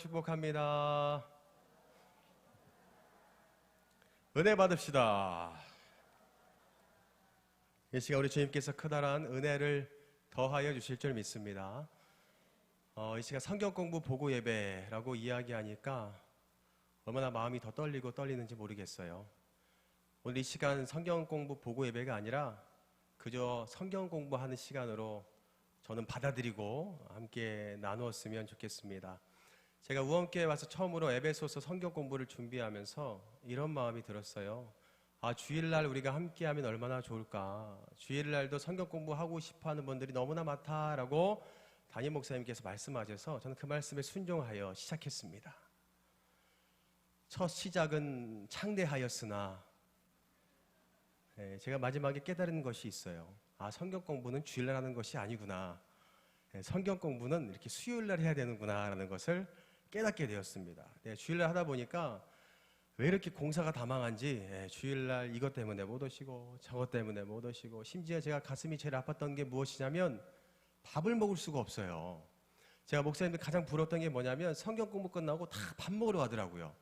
축복합니다. 은혜 받읍시다. 이 시간 우리 주님께서 크다란 은혜를 더하여 주실 줄 믿습니다. 이 시간 성경 공부 보고 예배라고 이야기하니까 얼마나 마음이 더 떨리고 떨리는지 모르겠어요. 오늘 이 시간 성경 공부 보고 예배가 아니라 그저 성경 공부하는 시간으로 저는 받아들이고 함께 나누었으면 좋겠습니다. 제가 우원교회 와서 처음으로 에베소서 성경 공부를 준비하면서 이런 마음이 들었어요. 주일날 우리가 함께하면 얼마나 좋을까. 주일날도 성경 공부하고 싶어하는 분들이 너무나 많다라고 담임 목사님께서 말씀하셔서 저는 그 말씀에 순종하여 시작했습니다. 첫 시작은 창대하였으나 제가 마지막에 깨달은 것이 있어요. 성경 공부는 주일날 하는 것이 아니구나. 성경 공부는 이렇게 수요일날 해야 되는구나 라는 것을 깨닫게 되었습니다. 주일날 하다 보니까 왜 이렇게 공사가 다 망한지 주일날 이것 때문에 못 오시고 저것 때문에 못 오시고, 심지어 제가 가슴이 제일 아팠던 게 무엇이냐면 밥을 먹을 수가 없어요. 제가 목사님들 가장 부러웠던 게 뭐냐면 성경 공부 끝나고 다 밥 먹으러 가더라고요.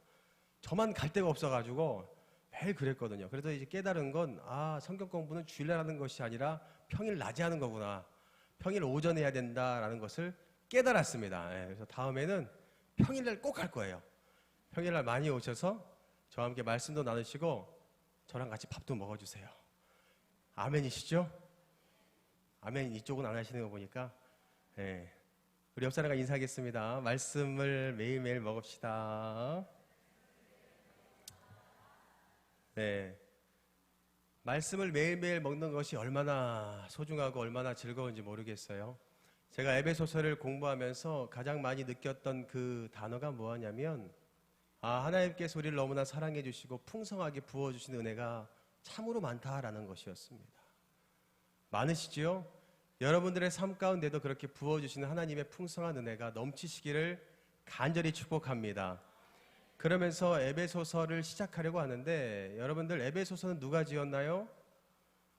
저만 갈 데가 없어가지고 매일 그랬거든요. 그래서 이제 깨달은 건 성경 공부는 주일날 하는 것이 아니라 평일 낮에 하는 거구나. 평일 오전에 해야 된다라는 것을 깨달았습니다. 그래서 다음에는 평일날 꼭 할 거예요. 평일날 많이 오셔서 저와 함께 말씀도 나누시고 저랑 같이 밥도 먹어주세요. 아멘이시죠? 아멘. 이쪽은 안 하시는 거 보니까. 우리 옆 사람과 인사하겠습니다. 말씀을 매일매일 먹읍시다. 말씀을 매일매일 먹는 것이 얼마나 소중하고 얼마나 즐거운지 모르겠어요. 제가 에베소서를 공부하면서 가장 많이 느꼈던 그 단어가 뭐냐면 하나님께서 우리를 너무나 사랑해 주시고 풍성하게 부어주신 은혜가 참으로 많다라는 것이었습니다. 많으시지요? 여러분들의 삶 가운데도 그렇게 부어주시는 하나님의 풍성한 은혜가 넘치시기를 간절히 축복합니다. 그러면서 에베소서를 시작하려고 하는데, 여러분들 에베소서는 누가 지었나요?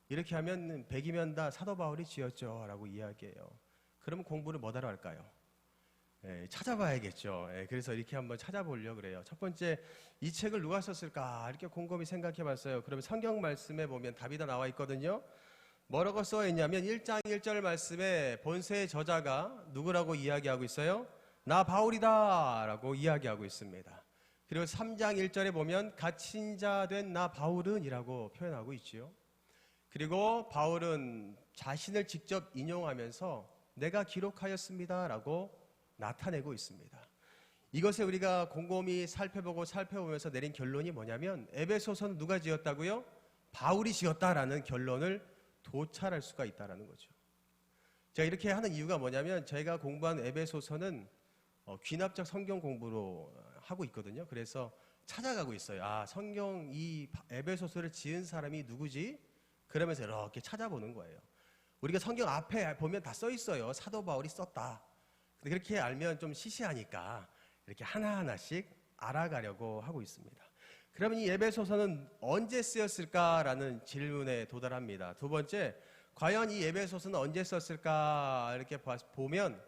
이렇게 하면 100이면 다 사도 바울이 지었죠 라고 이야기해요. 그러면 공부를 뭐하러 할까요? 찾아봐야겠죠. 그래서 이렇게 한번 찾아보려고 그래요. 첫 번째, 이 책을 누가 썼을까 이렇게 곰곰이 생각해 봤어요. 그러면 성경 말씀에 보면 답이 다 나와 있거든요. 뭐라고 써 있냐면 1장 1절 말씀에 본서의 저자가 누구라고 이야기하고 있어요? 나 바울이다 라고 이야기하고 있습니다. 그리고 3장 1절에 보면 갇힌 자 된 나 바울은 이라고 표현하고 있지요. 그리고 바울은 자신을 직접 인용하면서 내가 기록하였습니다 라고 나타내고 있습니다. 이것에 우리가 곰곰이 살펴보면서 내린 결론이 뭐냐면 에베소서는 누가 지었다고요? 바울이 지었다라는 결론을 도찰할 수가 있다는 거죠. 제가 이렇게 하는 이유가 뭐냐면 저희가 공부한 에베소서는 귀납적 성경 공부로 하고 있거든요. 그래서 찾아가고 있어요. 성경 이 에베소서를 지은 사람이 누구지? 그러면서 이렇게 찾아보는 거예요. 우리가 성경 앞에 보면 다 써 있어요. 사도 바울이 썼다. 근데 그렇게 알면 좀 시시하니까 이렇게 하나하나씩 알아가려고 하고 있습니다. 그러면 이 에베소서는 언제 쓰였을까라는 질문에 도달합니다. 두 번째, 과연 이 에베소서는 언제 썼을까 이렇게 보면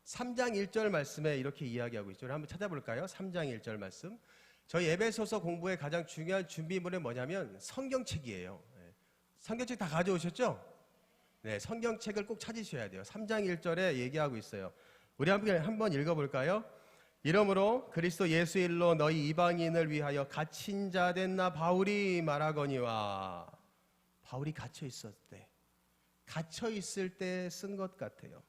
3장 1절 말씀에 이렇게 이야기하고 있죠. 한번 찾아볼까요? 3장 1절 말씀. 저희 에베소서 공부의 가장 중요한 준비물은 뭐냐면 성경책이에요. 성경책 다 가져오셨죠? 네, 성경책을 꼭 찾으셔야 돼요. 3장 1절에 얘기하고 있어요. 우리 한번 읽어볼까요? 이러므로 그리스도 예수 일로 너희 이방인을 위하여 갇힌 자 된 나 바울이 말하거니와. 바울이 갇혀 있을 때 쓴 것 같아요.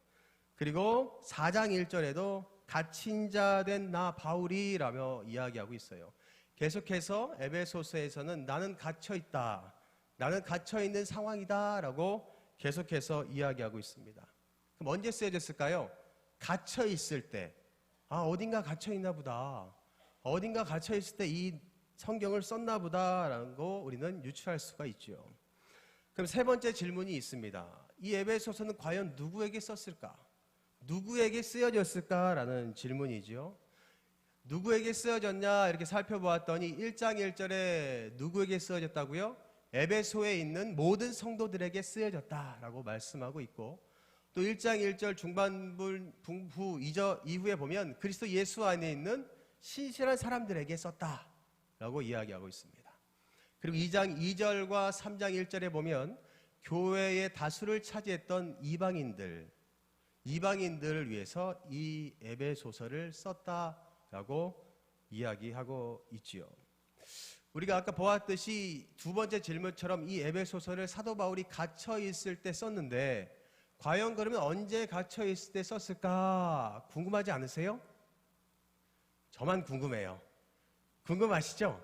그리고 4장 1절에도 갇힌 자 된 나 바울이라며 이야기하고 있어요. 계속해서 에베소서에서는 나는 갇혀있다, 나는 갇혀있는 상황이다 라고 계속해서 이야기하고 있습니다. 그럼 언제 쓰여졌을까요? 갇혀있을 때, 어딘가 갇혀있나 보다, 어딘가 갇혀있을 때 이 성경을 썼나 보다라는 거 우리는 유추할 수가 있죠. 그럼 세 번째 질문이 있습니다. 이 에베소서는 과연 누구에게 썼을까? 누구에게 쓰여졌을까라는 질문이죠. 누구에게 쓰여졌냐 이렇게 살펴보았더니 1장 1절에 누구에게 쓰여졌다고요? 에베소에 있는 모든 성도들에게 쓰여졌다라고 말씀하고 있고, 또 1장 1절 중반부 이후에 보면 그리스도 예수 안에 있는 신실한 사람들에게 썼다라고 이야기하고 있습니다. 그리고 2장 2절과 3장 1절에 보면 교회의 다수를 차지했던 이방인들을 위해서 이 에베소서를 썼다라고 이야기하고 있지요. 우리가 아까 보았듯이 두 번째 질문처럼 이 에베소서를 사도 바울이 갇혀 있을 때 썼는데 과연 그러면 언제 갇혀 있을 때 썼을까 궁금하지 않으세요? 저만 궁금해요. 궁금하시죠?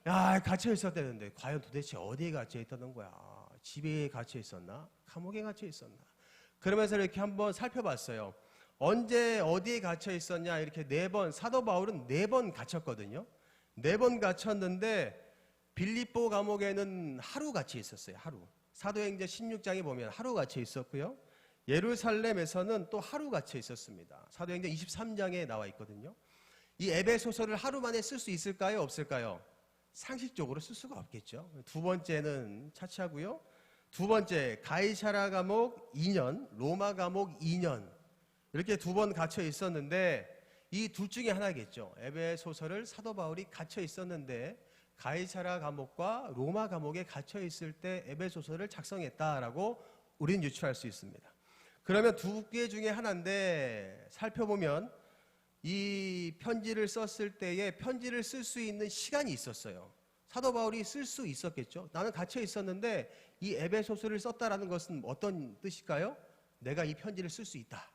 야, 갇혀 있었다는데 과연 도대체 어디에 갇혀 있다는 거야? 집에 갇혀 있었나? 감옥에 갇혀 있었나? 그러면서 이렇게 한번 살펴봤어요. 언제 어디에 갇혀 있었냐? 이렇게 4번, 사도 바울은 4번 갇혔거든요. 4번 갇혔는데 빌립보 감옥에는 하루 갇혀 있었어요. 하루. 사도행전 16장에 보면 하루 갇혀 있었고요. 예루살렘에서는 또 하루 갇혀 있었습니다. 사도행전 23장에 나와 있거든요. 이 에베소서를 하루 만에 쓸 수 있을까요? 없을까요? 상식적으로 쓸 수가 없겠죠. 두 번째는 차치하고요. 두 번째, 가이사랴 감옥 2년, 로마 감옥 2년 이렇게 2번 갇혀 있었는데 이 둘 중에 하나겠죠. 에베소서를 사도 바울이 갇혀 있었는데 가이사랴 감옥과 로마 감옥에 갇혀 있을 때 에베소서를 작성했다라고 우리는 유추할 수 있습니다. 그러면 두 개 중에 하나인데 살펴보면 이 편지를 썼을 때에 편지를 쓸 수 있는 시간이 있었어요. 사도 바울이 쓸 수 있었겠죠. 나는 갇혀 있었는데 이 에베소서를 썼다라는 것은 어떤 뜻일까요? 내가 이 편지를 쓸 수 있다.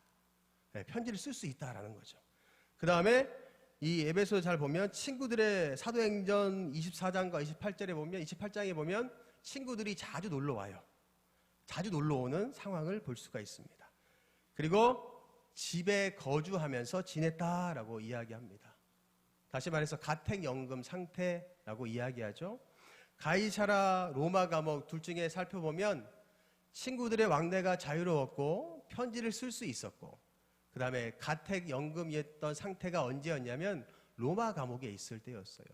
네, 편지를 쓸 수 있다라는 거죠. 그 다음에 이 에베소서 잘 보면 친구들의 사도행전 24장과 28절에 보면 28장에 보면 친구들이 자주 놀러 와요. 자주 놀러 오는 상황을 볼 수가 있습니다. 그리고 집에 거주하면서 지냈다라고 이야기합니다. 다시 말해서 가택연금 상태라고 이야기하죠. 가이사랴 로마 감옥 둘 중에 살펴보면 친구들의 왕래가 자유로웠고 편지를 쓸 수 있었고 그 다음에 가택연금이었던 상태가 언제였냐면 로마 감옥에 있을 때였어요.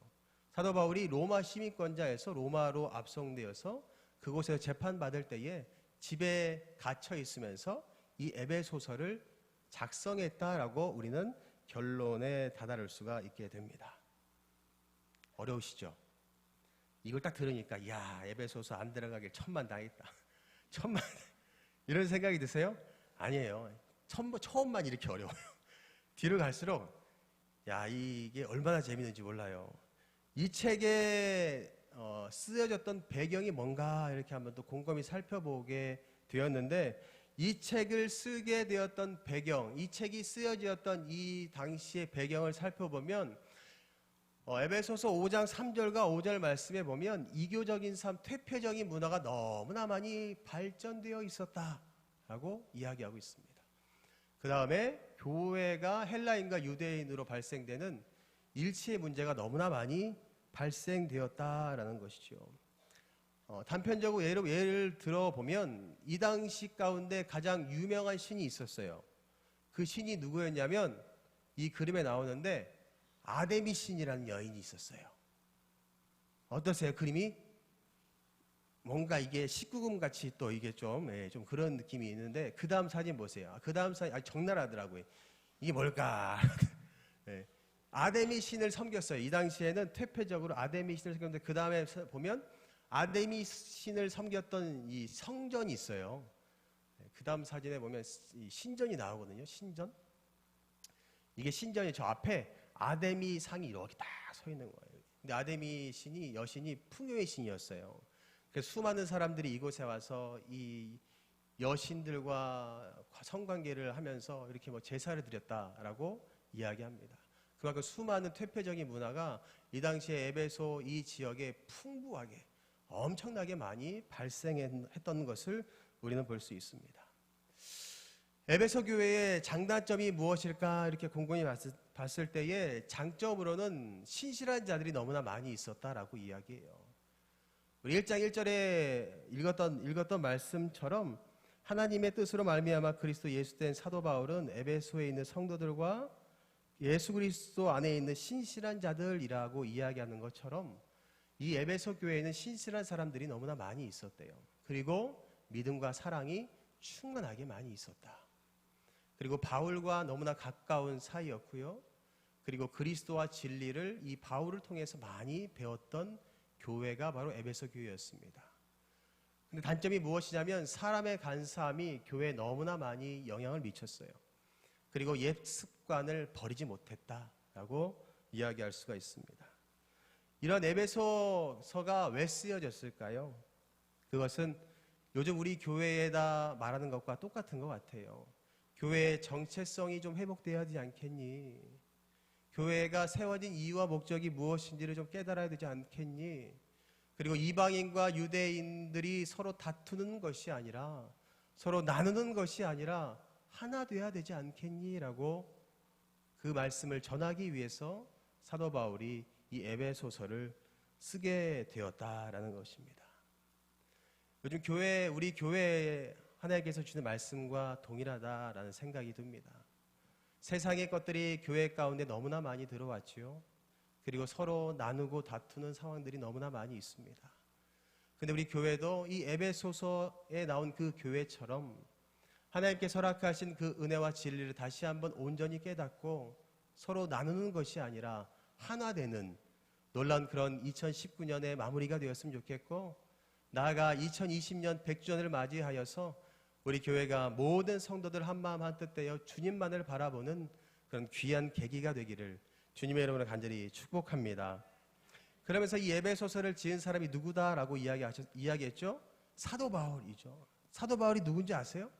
사도 바울이 로마 시민권자에서 로마로 압송되어서 그곳에서 재판받을 때에 집에 갇혀 있으면서 이 에베소서를 작성했다라고 우리는 결론에 다다를 수가 있게 됩니다. 어려우시죠? 이걸 딱 들으니까 야, 에베소서 안 들어가길 천만다행이다. 천만 이런 생각이 드세요? 아니에요. 처음만 이렇게 어려워요. 뒤로 갈수록 야, 이게 얼마나 재밌는지 몰라요. 이 책에 쓰여졌던 배경이 뭔가 이렇게 한번 또 곰곰이 살펴보게 되었는데 이 책을 쓰게 되었던 배경, 이 책이 쓰여졌던 이 당시의 배경을 살펴보면 에베소서 5장 3절과 5절 말씀에 보면 이교적인 삶, 퇴폐적인 문화가 너무나 많이 발전되어 있었다라고 이야기하고 있습니다. 그 다음에 교회가 헬라인과 유대인으로 발생되는 일치의 문제가 너무나 많이 발생되었다라는 것이죠. 단편적으로 예를 들어보면 이 당시 가운데 가장 유명한 신이 있었어요. 그 신이 누구였냐면 이 그림에 나오는데 아데미 신이라는 여인이 있었어요. 어떠세요? 그림이? 뭔가 이게 19금 같이 또 이게 좀 그런 느낌이 있는데 그 다음 사진 보세요. 그 다음 사진 적나라하더라고요. 이게 뭘까? 아데미 신을 섬겼어요. 이 당시에는 퇴폐적으로 아데미 신을 섬겼는데 그 다음에 보면 아데미 신을 섬겼던 이 성전이 있어요. 그 다음 사진에 보면 신전이 나오거든요. 신전. 이게 신전이 저 앞에 아데미 상이 이렇게 딱 서 있는 거예요. 근데 아데미 신이 여신이 풍요의 신이었어요. 그래서 수많은 사람들이 이곳에 와서 이 여신들과 성관계를 하면서 이렇게 뭐 제사를 드렸다라고 이야기합니다. 그만큼 수많은 퇴폐적인 문화가 이 당시에 에베소 이 지역에 풍부하게 엄청나게 많이 발생했던 것을 우리는 볼 수 있습니다. 에베소 교회의 장단점이 무엇일까 이렇게 곰곰이 봤을 때에 장점으로는 신실한 자들이 너무나 많이 있었다라고 이야기해요. 우리 1장 1절에 읽었던 말씀처럼 하나님의 뜻으로 말미암아 그리스도 예수된 사도 바울은 에베소에 있는 성도들과 예수 그리스도 안에 있는 신실한 자들이라고 이야기하는 것처럼 이 에베소 교회에는 신실한 사람들이 너무나 많이 있었대요. 그리고 믿음과 사랑이 충만하게 많이 있었다. 그리고 바울과 너무나 가까운 사이였고요. 그리고 그리스도와 진리를 이 바울을 통해서 많이 배웠던 교회가 바로 에베소 교회였습니다. 근데 단점이 무엇이냐면 사람의 간사함이 교회에 너무나 많이 영향을 미쳤어요. 그리고 옛 습관을 버리지 못했다라고 이야기할 수가 있습니다. 이런 에베소서가 왜 쓰여졌을까요? 그것은 요즘 우리 교회에다 말하는 것과 똑같은 것 같아요. 교회의 정체성이 좀 회복되어야 되지 않겠니? 교회가 세워진 이유와 목적이 무엇인지를 좀 깨달아야 되지 않겠니? 그리고 이방인과 유대인들이 서로 다투는 것이 아니라, 서로 나누는 것이 아니라 하나 돼야 되지 않겠니? 라고 그 말씀을 전하기 위해서 사도 바울이 이 에베소서를 쓰게 되었다라는 것입니다. 요즘 우리 교회에 하나님께서 주는 말씀과 동일하다라는 생각이 듭니다. 세상의 것들이 교회 가운데 너무나 많이 들어왔지요. 그리고 서로 나누고 다투는 상황들이 너무나 많이 있습니다. 근데 우리 교회도 이 에베소서에 나온 그 교회처럼 하나님께서 허락하신 그 은혜와 진리를 다시 한번 온전히 깨닫고 서로 나누는 것이 아니라 하나 되는 놀라운 그런 2019년의 마무리가 되었으면 좋겠고, 나아가 2020년 100주년을 맞이하여서 우리 교회가 모든 성도들 한마음 한뜻 되어 주님만을 바라보는 그런 귀한 계기가 되기를 주님의 이름으로 간절히 축복합니다. 그러면서 이 에베소서를 지은 사람이 누구다라고 이야기했죠? 사도 바울이죠. 사도 바울이 누군지 아세요?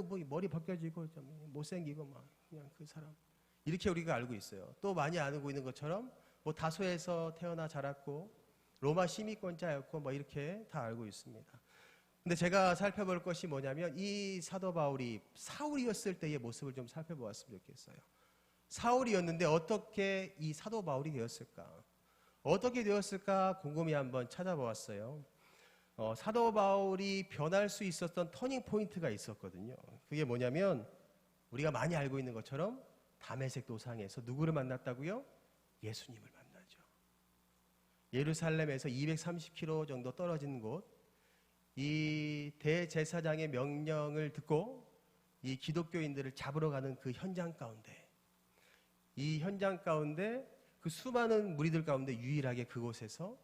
뭐 머리 벗겨지고 좀 못생기고 막 그냥 그 사람 이렇게 우리가 알고 있어요. 또 많이 알고 있는 것처럼 뭐 다소에서 태어나 자랐고 로마 시민권자였고 뭐 이렇게 다 알고 있습니다. 근데 제가 살펴볼 것이 뭐냐면 이 사도 바울이 사울이었을 때의 모습을 좀 살펴보았으면 좋겠어요. 사울이었는데 어떻게 이 사도 바울이 되었을까? 어떻게 되었을까 곰곰이 한번 찾아보았어요. 사도 바울이 변할 수 있었던 터닝 포인트가 있었거든요. 그게 뭐냐면 우리가 많이 알고 있는 것처럼 다메섹 도상에서 누구를 만났다고요? 예수님을 만나죠. 예루살렘에서 230km 정도 떨어진 곳, 이 대제사장의 명령을 듣고 이 기독교인들을 잡으러 가는 그 현장 가운데, 이 현장 가운데 그 수많은 무리들 가운데 유일하게 그곳에서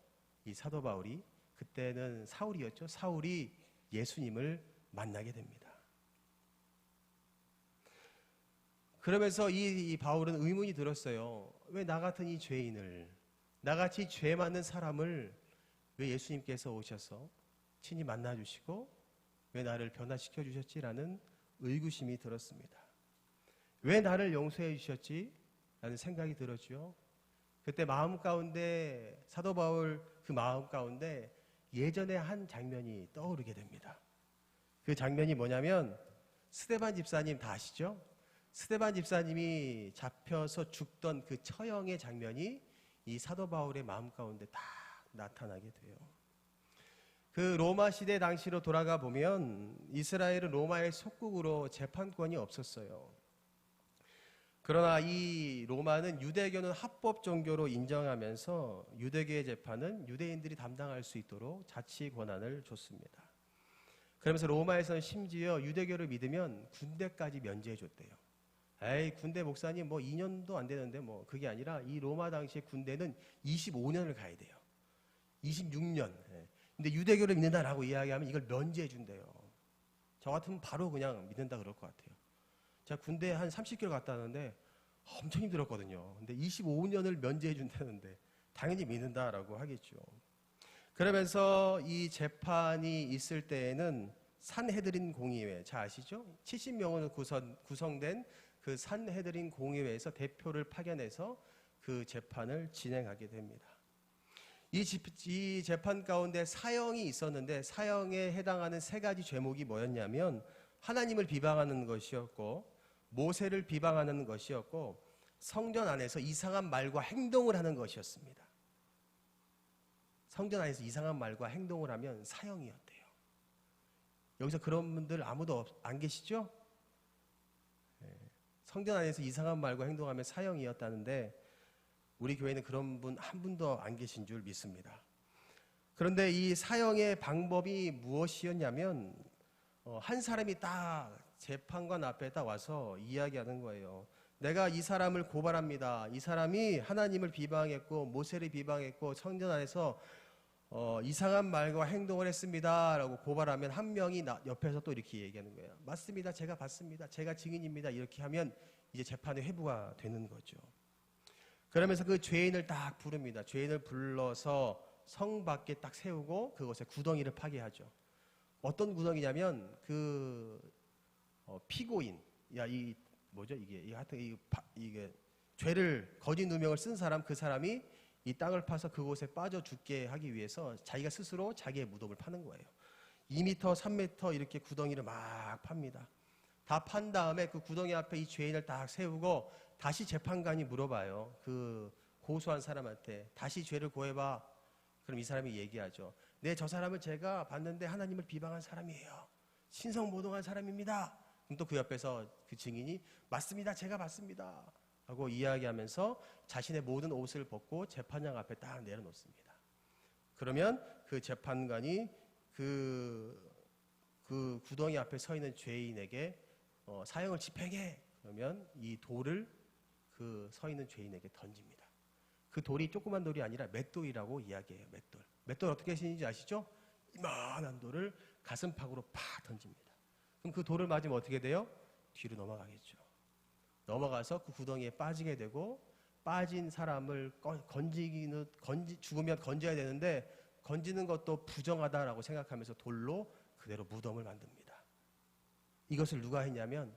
이 사도 바울이, 그때는 사울이었죠. 사울이 예수님을 만나게 됩니다. 그러면서 이 바울은 의문이 들었어요. 왜 나 같은 이 죄인을, 나같이 죄 많은 사람을 왜 예수님께서 오셔서 친히 만나주시고 왜 나를 변화시켜 주셨지라는 의구심이 들었습니다. 왜 나를 용서해 주셨지? 라는 생각이 들었죠. 그때 마음 가운데, 사도 바울 그 마음 가운데 예전의 한 장면이 떠오르게 됩니다. 그 장면이 뭐냐면 스데반 집사님 다 아시죠? 스데반 집사님이 잡혀서 죽던 그 처형의 장면이 이 사도 바울의 마음 가운데 딱 나타나게 돼요. 그 로마 시대 당시로 돌아가 보면 이스라엘은 로마의 속국으로 재판권이 없었어요. 그러나 이 로마는 유대교는 합법 종교로 인정하면서 유대교의 재판은 유대인들이 담당할 수 있도록 자치 권한을 줬습니다. 그러면서 로마에서는 심지어 유대교를 믿으면 군대까지 면제해 줬대요. 군대 목사님 뭐 2년도 안 되는데 뭐 그게 아니라 이 로마 당시의 군대는 25년을 가야 돼요. 26년. 근데 유대교를 믿는다라고 이야기하면 이걸 면제해 준대요. 저 같으면 바로 그냥 믿는다 그럴 것 같아요. 제가 군대에 한 30개월 갔다 왔는데 엄청 힘들었거든요. 근데 25년을 면제해 준다는데 당연히 믿는다라고 하겠죠. 그러면서 이 재판이 있을 때에는 산헤드린 공의회, 잘 아시죠? 70명으로 구성된 그 산헤드린 공의회에서 대표를 파견해서 그 재판을 진행하게 됩니다. 이 재판 가운데 사형이 있었는데 사형에 해당하는 세 가지 죄목이 뭐였냐면 하나님을 비방하는 것이었고 모세를 비방하는 것이었고 성전 안에서 이상한 말과 행동을 하는 것이었습니다. 성전 안에서 이상한 말과 행동을 하면 사형이었대요. 여기서 그런 분들 아무도 안 계시죠? 성전 안에서 이상한 말과 행동하면 사형이었다는데 우리 교회는 그런 분 한 분도 안 계신 줄 믿습니다. 그런데 이 사형의 방법이 무엇이었냐면 한 사람이 딱 재판관 앞에 딱 와서 이야기하는 거예요. 내가 이 사람을 고발합니다. 이 사람이 하나님을 비방했고 모세를 비방했고 성전 안에서 이상한 말과 행동을 했습니다 라고 고발하면 한 명이 옆에서 또 이렇게 얘기하는 거예요. 맞습니다. 제가 봤습니다. 제가 증인입니다. 이렇게 하면 이제 재판의 회부가 되는 거죠. 그러면서 그 죄인을 딱 부릅니다. 죄인을 불러서 성 밖에 딱 세우고 그곳에 구덩이를 파게 하죠. 어떤 구덩이냐면 피고인, 이 뭐죠 이게 하여튼 이게 죄를 거짓 누명을 쓴 사람, 그 사람이 이 땅을 파서 그곳에 빠져 죽게 하기 위해서 자기가 스스로 자기의 무덤을 파는 거예요. 2m, 3m 이렇게 구덩이를 막 팝니다. 다 판 다음에 그 구덩이 앞에 이 죄인을 딱 세우고 다시 재판관이 물어봐요. 그 고소한 사람한테 다시 죄를 고해봐. 그럼 이 사람이 얘기하죠. 네, 저 사람을 제가 봤는데 하나님을 비방한 사람이에요. 신성모독한 사람입니다. 그럼 또 그 옆에서 그 증인이 맞습니다. 제가 봤습니다. 하고 이야기하면서 자신의 모든 옷을 벗고 재판장 앞에 딱 내려놓습니다. 그러면 그 재판관이 그 구덩이 앞에 서 있는 죄인에게 사형을 집행해. 그러면 이 돌을 그 서 있는 죄인에게 던집니다. 그 돌이 조그만 돌이 아니라 맷돌이라고 이야기해요. 맷돌. 맷돌 어떻게 하시는지 아시죠? 이만한 돌을 가슴팍으로 팍 던집니다. 그럼 그 돌을 맞으면 어떻게 돼요? 뒤로 넘어가겠죠. 넘어가서 그 구덩이에 빠지게 되고 빠진 사람을 죽으면 건져야 되는데 건지는 것도 부정하다라고 생각하면서 돌로 그대로 무덤을 만듭니다. 이것을 누가 했냐면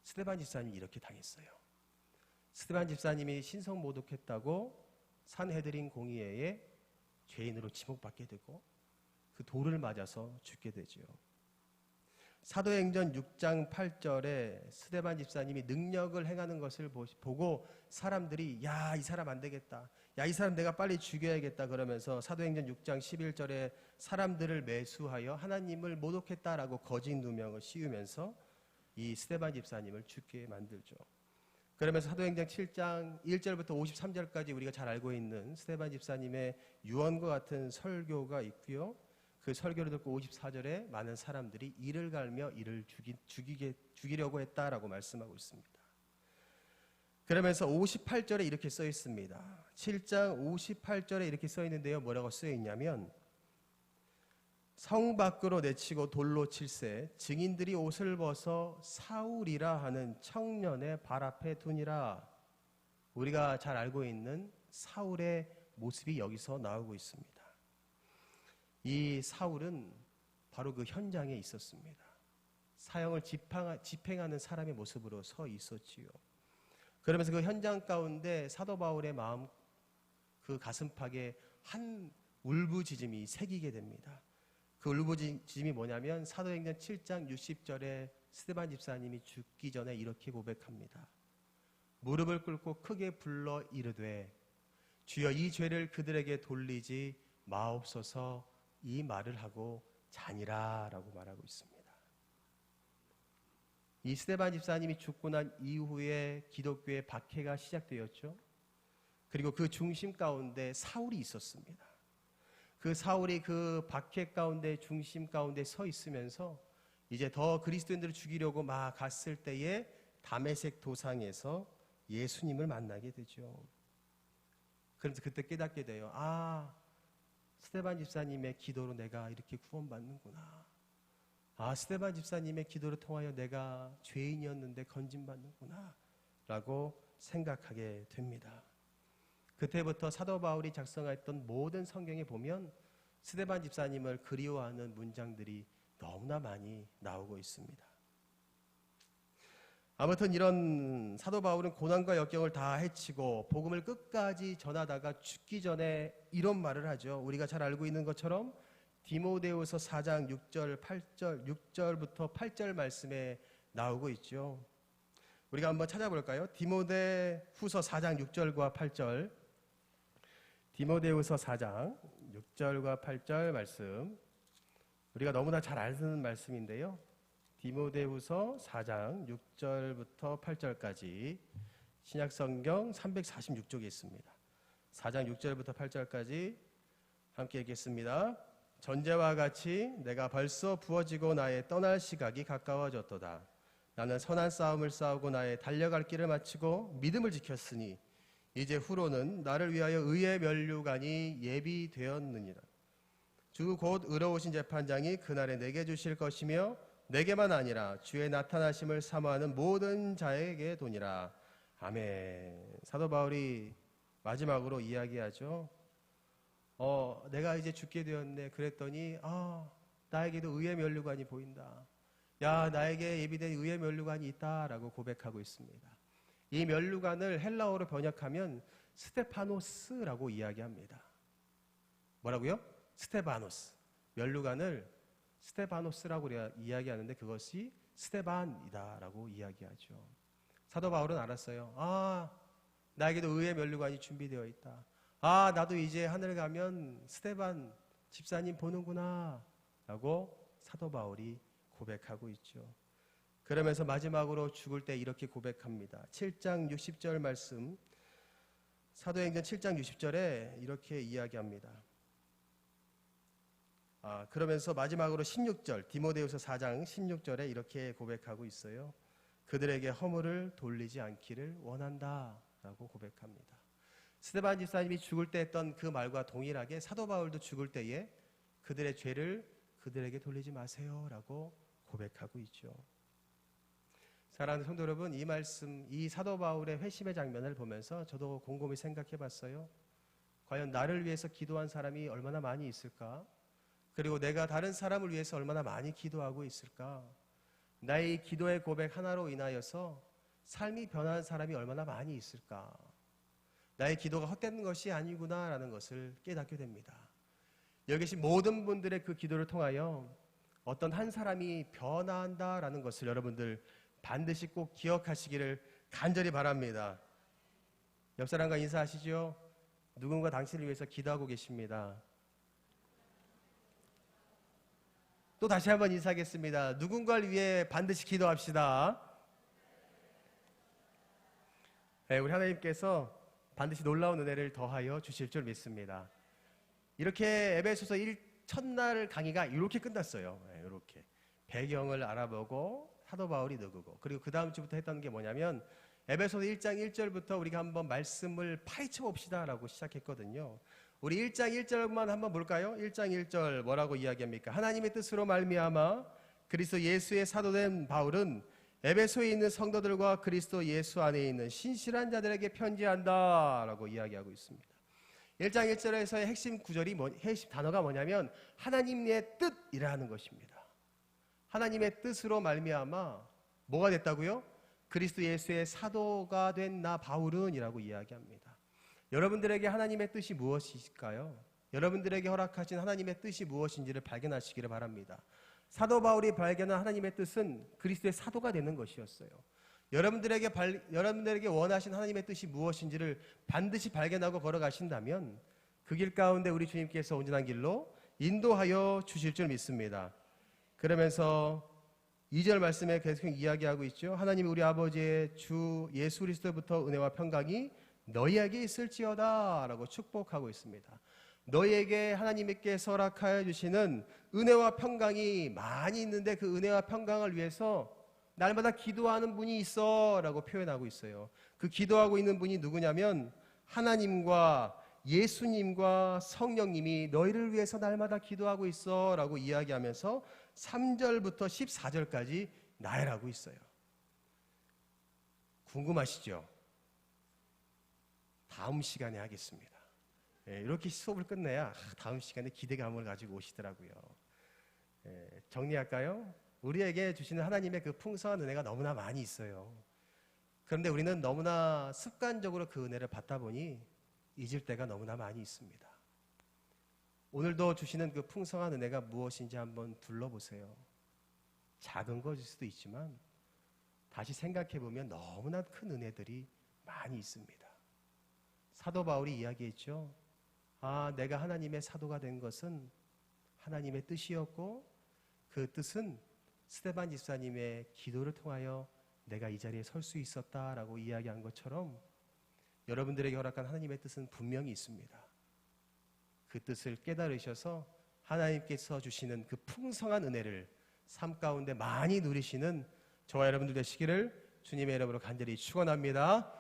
스데반 집사님이 이렇게 당했어요. 스데반 집사님이 신성모독했다고 산헤드린 공의회에 죄인으로 지목받게 되고 그 돌을 맞아서 죽게 되지요. 사도행전 6장 8절에 스데반 집사님이 능력을 행하는 것을 보고 사람들이 야, 이 사람 안 되겠다. 야, 이 사람 내가 빨리 죽여야겠다. 그러면서 사도행전 6장 11절에 사람들을 매수하여 하나님을 모독했다라고 거짓 누명을 씌우면서 이 스데반 집사님을 죽게 만들죠. 그러면서 사도행전 7장 1절부터 53절까지 우리가 잘 알고 있는 스데반 집사님의 유언과 같은 설교가 있고요. 그 설교를 듣고 54절에 많은 사람들이 이를 갈며 이를 죽이려고 했다라고 말씀하고 있습니다. 그러면서 58절에 이렇게 써 있습니다. 7장 58절에 이렇게 써 있는데요. 뭐라고 써 있냐면 성 밖으로 내치고 돌로 칠세 증인들이 옷을 벗어 사울이라 하는 청년의 발 앞에 두니라. 우리가 잘 알고 있는 사울의 모습이 여기서 나오고 있습니다. 이 사울은 바로 그 현장에 있었습니다. 사형을 집행하는 사람의 모습으로 서 있었지요. 그러면서 그 현장 가운데 사도 바울의 마음 그 가슴팍에 한 울부짖음이 새기게 됩니다. 그 울부짖음이 뭐냐면 사도행전 7장 60절에 스데반 집사님이 죽기 전에 이렇게 고백합니다. 무릎을 꿇고 크게 불러 이르되 주여 이 죄를 그들에게 돌리지 마옵소서 이 말을 하고 자니라 라고 말하고 있습니다. 이 스데반 집사님이 죽고 난 이후에 기독교의 박해가 시작되었죠. 그리고 그 중심 가운데 사울이 있었습니다. 그 사울이 그 박해 가운데 중심 가운데 서 있으면서 이제 더 그리스도인들을 죽이려고 막 갔을 때에 다메섹 도상에서 예수님을 만나게 되죠. 그래서 그때 깨닫게 돼요. 아, 스데반 집사님의 기도로 내가 이렇게 구원받는구나. 아, 스데반 집사님의 기도를 통하여 내가 죄인이었는데 건진받는구나 라고 생각하게 됩니다. 그때부터 사도 바울이 작성했던 모든 성경에 보면 스데반 집사님을 그리워하는 문장들이 너무나 많이 나오고 있습니다. 아무튼 이런 사도 바울은 고난과 역경을 다 헤치고 복음을 끝까지 전하다가 죽기 전에 이런 말을 하죠. 우리가 잘 알고 있는 것처럼 디모데후서 4장 6절부터 8절 말씀에 나오고 있죠. 우리가 한번 찾아볼까요? 디모데후서 4장 6절과 8절. 디모데후서 4장 6절과 8절 말씀. 우리가 너무나 잘 아는 말씀인데요. 디모데후서 4장 6절부터 8절까지 신약성경 346쪽에 있습니다. 4장 6절부터 8절까지 함께 읽겠습니다. 전제와 같이 내가 벌써 부어지고 나의 떠날 시각이 가까워졌도다. 나는 선한 싸움을 싸우고 나의 달려갈 길을 마치고 믿음을 지켰으니 이제 후로는 나를 위하여 의의 면류관이 예비되었느니라. 주 곧 의로우신 재판장이 그날에 내게 주실 것이며 내게만 아니라 주의 나타나심을 사모하는 모든 자에게 도니라. 아멘. 사도 바울이 마지막으로 이야기하죠. 내가 이제 죽게 되었네. 그랬더니 나에게도 의의 면류관이 보인다. 야, 나에게 예비된 의의 면류관이 있다라고 고백하고 있습니다. 이 면류관을 헬라어로 번역하면 스테파노스라고 이야기합니다. 뭐라고요? 스테바노스. 면류관을 스테바노스라고 이야기하는데 그것이 스테반이다라고 이야기하죠. 사도 바울은 알았어요. 나에게도 의의 면류관이 준비되어 있다. 나도 이제 하늘 가면 스테반 집사님 보는구나 라고 사도 바울이 고백하고 있죠. 그러면서 마지막으로 죽을 때 이렇게 고백합니다. 7장 60절 말씀, 사도행전 7장 60절에 이렇게 이야기합니다. 그러면서 마지막으로 16절, 디모데후서 4장 16절에 이렇게 고백하고 있어요. 그들에게 허물을 돌리지 않기를 원한다 라고 고백합니다. 스데반 집사님이 죽을 때 했던 그 말과 동일하게 사도 바울도 죽을 때에 그들의 죄를 그들에게 돌리지 마세요 라고 고백하고 있죠. 사랑하는 성도 여러분, 이 말씀, 이 사도 바울의 회심의 장면을 보면서 저도 곰곰이 생각해 봤어요. 과연 나를 위해서 기도한 사람이 얼마나 많이 있을까? 그리고 내가 다른 사람을 위해서 얼마나 많이 기도하고 있을까? 나의 기도의 고백 하나로 인하여서 삶이 변한 사람이 얼마나 많이 있을까? 나의 기도가 헛된 것이 아니구나라는 것을 깨닫게 됩니다. 여기 계신 모든 분들의 그 기도를 통하여 어떤 한 사람이 변화한다라는 것을 여러분들 반드시 꼭 기억하시기를 간절히 바랍니다. 옆 사람과 인사하시죠. 누군가 당신을 위해서 기도하고 계십니다. 또 다시 한번 인사하겠습니다. 누군가를 위해 반드시 기도합시다. 네, 우리 하나님께서 반드시 놀라운 은혜를 더하여 주실 줄 믿습니다. 이렇게 에베소서 1 첫날 강의가 이렇게 끝났어요. 네, 이렇게 배경을 알아보고 사도 바울이 누구고, 그리고 그 다음 주부터 했던 게 뭐냐면 에베소서 1장 1절부터 우리가 한번 말씀을 파헤쳐 봅시다 라고 시작했거든요. 우리 1장 1절만 한번 볼까요? 1장 1절 뭐라고 이야기합니까? 하나님의 뜻으로 말미암아 그리스도 예수의 사도된 바울은 에베소에 있는 성도들과 그리스도 예수 안에 있는 신실한 자들에게 편지한다 라고 이야기하고 있습니다. 1장 1절에서의 핵심 구절이 핵심 단어가 뭐냐면 하나님의 뜻이라는 것입니다. 하나님의 뜻으로 말미암아 뭐가 됐다고요? 그리스도 예수의 사도가 된 나 바울은 이라고 이야기합니다. 여러분들에게 하나님의 뜻이 무엇일까요? 여러분들에게 허락하신 하나님의 뜻이 무엇인지를 발견하시기를 바랍니다. 사도 바울이 발견한 하나님의 뜻은 그리스도의 사도가 되는 것이었어요. 여러분들에게 원하신 하나님의 뜻이 무엇인지를 반드시 발견하고 걸어가신다면 그 길 가운데 우리 주님께서 온전한 길로 인도하여 주실 줄 믿습니다. 그러면서 2절 말씀에 계속 이야기하고 있죠. 하나님이 우리 아버지의 주 예수 그리스도부터 은혜와 평강이 너희에게 있을지어다 라고 축복하고 있습니다. 너희에게 하나님께서 허락하여 주시는 은혜와 평강이 많이 있는데 그 은혜와 평강을 위해서 날마다 기도하는 분이 있어 라고 표현하고 있어요. 그 기도하고 있는 분이 누구냐면 하나님과 예수님과 성령님이 너희를 위해서 날마다 기도하고 있어 라고 이야기하면서 3절부터 14절까지 나열하고 있어요. 궁금하시죠? 다음 시간에 하겠습니다. 이렇게 수업을 끝내야 다음 시간에 기대감을 가지고 오시더라고요. 정리할까요? 우리에게 주시는 하나님의 그 풍성한 은혜가 너무나 많이 있어요. 그런데 우리는 너무나 습관적으로 그 은혜를 받다 보니 잊을 때가 너무나 많이 있습니다. 오늘도 주시는 그 풍성한 은혜가 무엇인지 한번 둘러보세요. 작은 것일 수도 있지만 다시 생각해보면 너무나 큰 은혜들이 많이 있습니다. 사도 바울이 이야기했죠. 내가 하나님의 사도가 된 것은 하나님의 뜻이었고 그 뜻은 스데반 집사님의 기도를 통하여 내가 이 자리에 설 수 있었다라고 이야기한 것처럼 여러분들에게 허락한 하나님의 뜻은 분명히 있습니다. 그 뜻을 깨달으셔서 하나님께서 주시는 그 풍성한 은혜를 삶 가운데 많이 누리시는 저와 여러분들 되시기를 주님의 이름으로 간절히 축원합니다.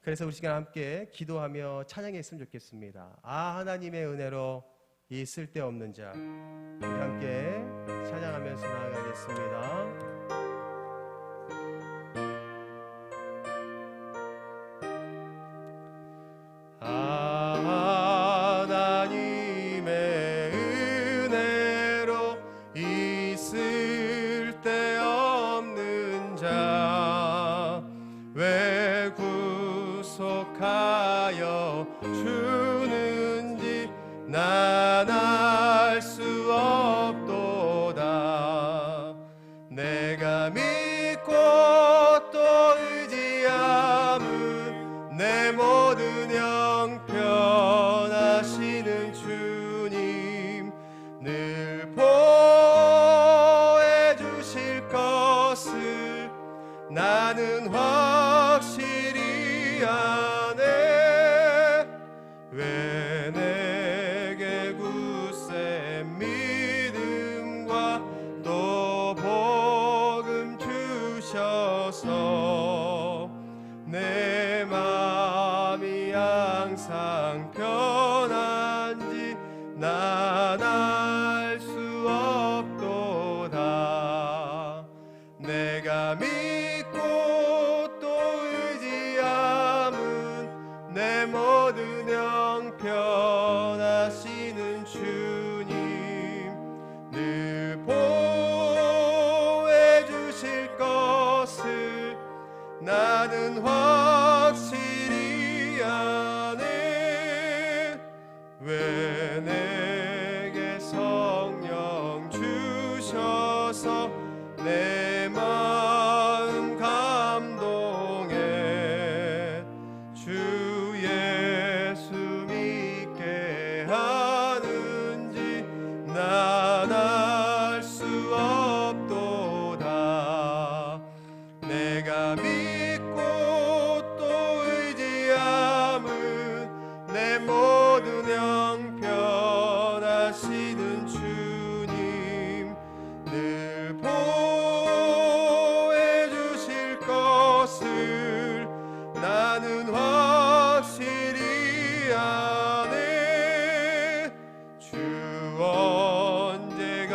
그래서 우리 시간 함께 기도하며 찬양했으면 좋겠습니다. 아, 하나님의 은혜로 이 쓸데없는 자, 우리 함께 찬양하면서 나아가겠습니다. 주는지 난 알 수 없도다. 내가 믿고 또 의지함은 내 모든 형편하시는 주님 늘 보호해 주실 것을 나는 확실히 아네. 왜 내게 굳센 믿음과 또 복음 주셔서 내 마음이 항상 편한지 난 알 수 없도다. 내가 믿고 또 의지함은 내 모든 형편하시는 주님 늘 보호해 주실 것을 나는 확실히 아네. 왜 내게 성령 주셔서 내 마음 감동해 주 예수 믿게 하는지 난 알 수 없도다. 내가 믿고 또 의지함은 내 모든 형편하시는 주님 늘 보호해 주실 것을 나는 확실히 아네. 주 언제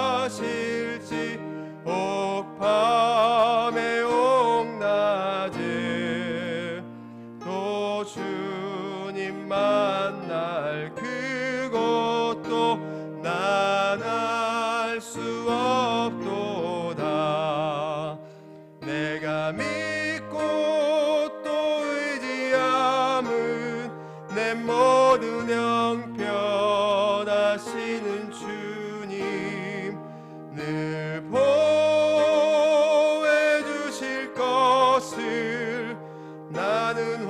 강림하실지 옥밤에 옥낮에 또 주님 만날 그것도 난 알 수 없도다. 내가 믿고 또 의지함은 내 모든 형편하시는 주님 늘 보호해 주실 것을 나는